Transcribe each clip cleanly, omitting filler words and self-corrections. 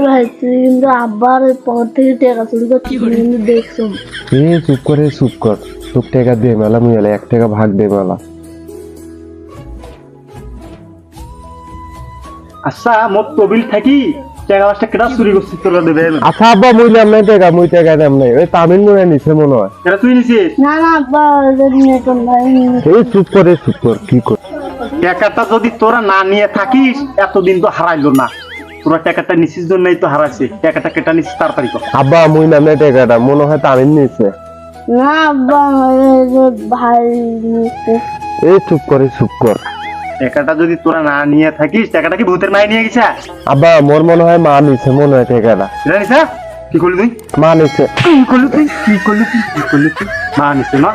ভাই তুই কিন্তু আব্বার পর থেকে টাকা চুরি করছিস কিন্তু দেখছো। চুপ করে চুপ কর, তোর টাকা দে মেলা, মুই এলে 1 টাকা ভাগ দে মেলা। আচ্ছা মোর তবিল থাকি টাকা 5টা কেটা চুরি করছিস তোরা দেবে আচ্ছা আব্বা মুই নাম নাই টাকা, মুই টাকা দাম নাই, ওই তামিল মনে নিছে মনে হয়। এটা তুই নিছিস? না না আব্বা নেটন ভাই চুপ কর কি কর। টাকাটা যদি তোরা না নিয়ে থাকিস এতদিন তো হারাইলো না, তোরা টাকাটা নিছিস জন্যই তো হারাইছে। টাকাটা কেটা নিছিস তাড়াতাড়ি কর। আব্বা মুই নাম নাই টাকাটা, মনে হয় তামিল নিছে। না আব্বা ভাই নিচ্ছে। চুপ কর। টাকাটা যদি তোরা না নিয়ে থাকিস, টাকাটা কি ভূতের মাই নিয়ে গেছে? আব্বা মোর মনে হয় মা নিছে, মনে হয় টাকাটা। এটা নিছে? কি করলি তুই? মা নিছে। কি করলি তুই? মা নিছে না?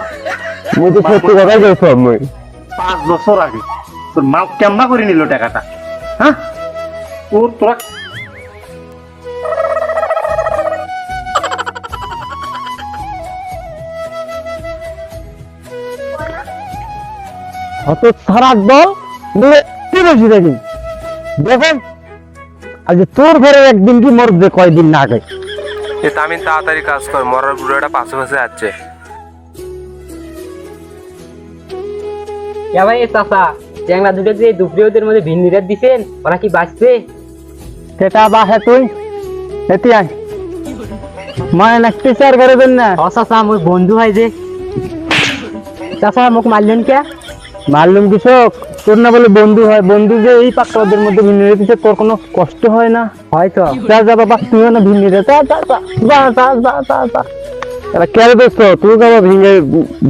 মুই তো সত্যি কথাই কইছি। মুই 5 বছর আগে তোর মা কেমবা করে নিল টাকাটা? হ্যাঁ তোরা অত সারাক বল কি বেশি দেখি দেখেন, আজ তোর ঘরে একদিন কি মরবে কয়দিন না আগে। তামিল তাড়াতাড়ি কাজ কর, মরার বুড়োটা পাশে যাচ্ছে। ভাই চাচা চ্যাংলা দুটো যে দুপুরে ওদের মধ্যে ভিন্নিরা দিছেন, ওরা কি বাঁচছে? সেটা বাহে তুই এটি আয় মানে নাকতে চার করে দেন না। ও চাচা আমার বন্ধু হয় যে। চাচা মোক মারলেন কে? মারলুম কৃষক, তোর না বলে বন্ধু হয়, বন্ধু যে এই পাকড়াদের মধ্যে ভিন্নিরে দিচ্ছে, তোর কোনো কষ্ট হয় না? হয়তো। যা বাবা তুইও না ভিন্নিরে যা কেন দোস্ত তুই গাবা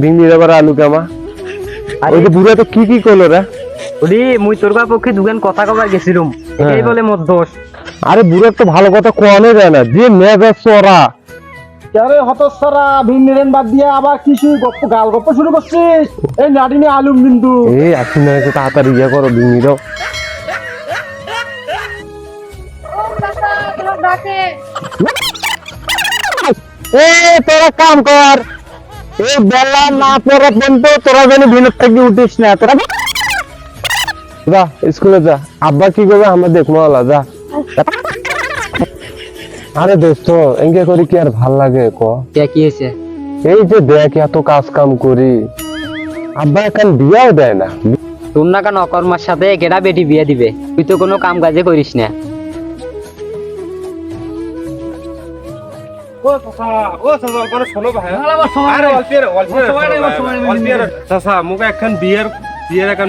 ভিন্নিরে আবার আলু কামা। ওই যে বুড়া তো কি করলো রে? ওরে মুই তোর পক্ষে দুগান কথা কবার গেছিলাম, এটাই বলে মোর দোষ। আরে বুড়ার তো ভালো কথা কোয়ানো যায় না, যে মেজাজ চড়া। আরে হতছাড়া ভিন্নিরেন বাদ দিয়ে আবার কিছু গাল গপ্প শুরু করছিস? এই নাডিনে আলুম কিন্তু আসুন না তাড়াতাড়ি ইয়ে করো ভিন্নির। তোরা কাম কর, এই বেলা না পড়া পর্যন্ত তোরা যেন ভিন্ন থেকে উঠিস না। তোরা যা স্কুলে যা, আব্বা কি করবে আমরা দেখবো। যা। আরে দোস্ত এঙ্গে করি কি আর ভাল লাগে ক? কি হয়েছে? এই যে দেখ এত কাজ কাম করি, আব্বা এখন বিয়াও দেয় না। তোর না কেন অকর্মার সাথে কেডা বেটি বিয়ে দিবে? তুই তো কোনো কাম কাজে করিস না।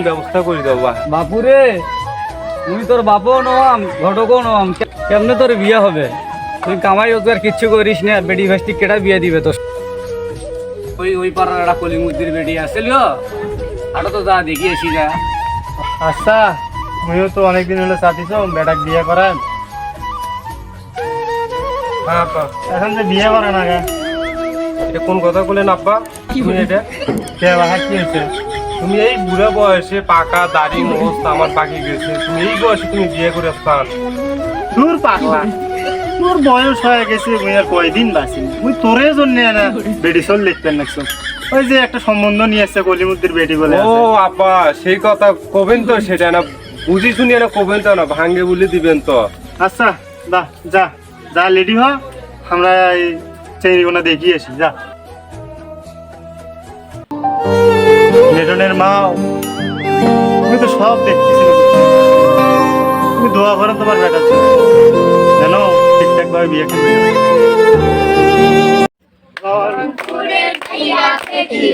ব্যবস্থা করে দেবো বাপুরে তুই তোর বাপও নম ঘটকও নম, কেমনে তোর বিয়ে হবে? তুই কামাই রোজগার কিচ্ছু করিস না, বেটি ভাস্তি কেটা বিয়ে দিবে তোর? ওই পাড়ার একটা কলিমুদ্দির বেটি আসছিল, আরো তো যা দেখি এসি যা। আচ্ছা তুমিও তো অনেকদিন হলো চাচ্ছিস বেটাক বিয়ে করান, এখন যে বিয়ে করে না গা? এটা কোন কথা বলেন আব্বা? তুমি এটা কে বাহা কি হয়েছে? তুমি এই বুড়া বয়সে পাকা দাড়ি মোজ আমার পাকি গেছে, তুমি এই বয়সে তুমি বিয়ে করে আসতাম? তোর পাগলা, তোর বয়স হয়ে গেছে, মুই আর কয়দিন বাঁচি? মুই তোরে জন্য না বেটি চল লিখতেন নাকছো। ওই যে একটা সম্বন্ধ নিয়ে আসছে কলিমুদ্দির বেটি বলে। ও আব্বা সেই কথা কবেন তো, সেটা না বুঝি শুনিয়ে না কবেন তো না, ভাঙ্গে বলে দিবেন তো। আচ্ছা যা যা লেডি হ, আমরা এই চেঙ্গিগোনা দেখিয়ে আসি। যা নেটনের মা, তুমি তো সব দেখতেছি, তুমি দোয়া করো তোমার বেটা জানো ঠিকঠাক ভাবে বিয়ে করবে। দেখি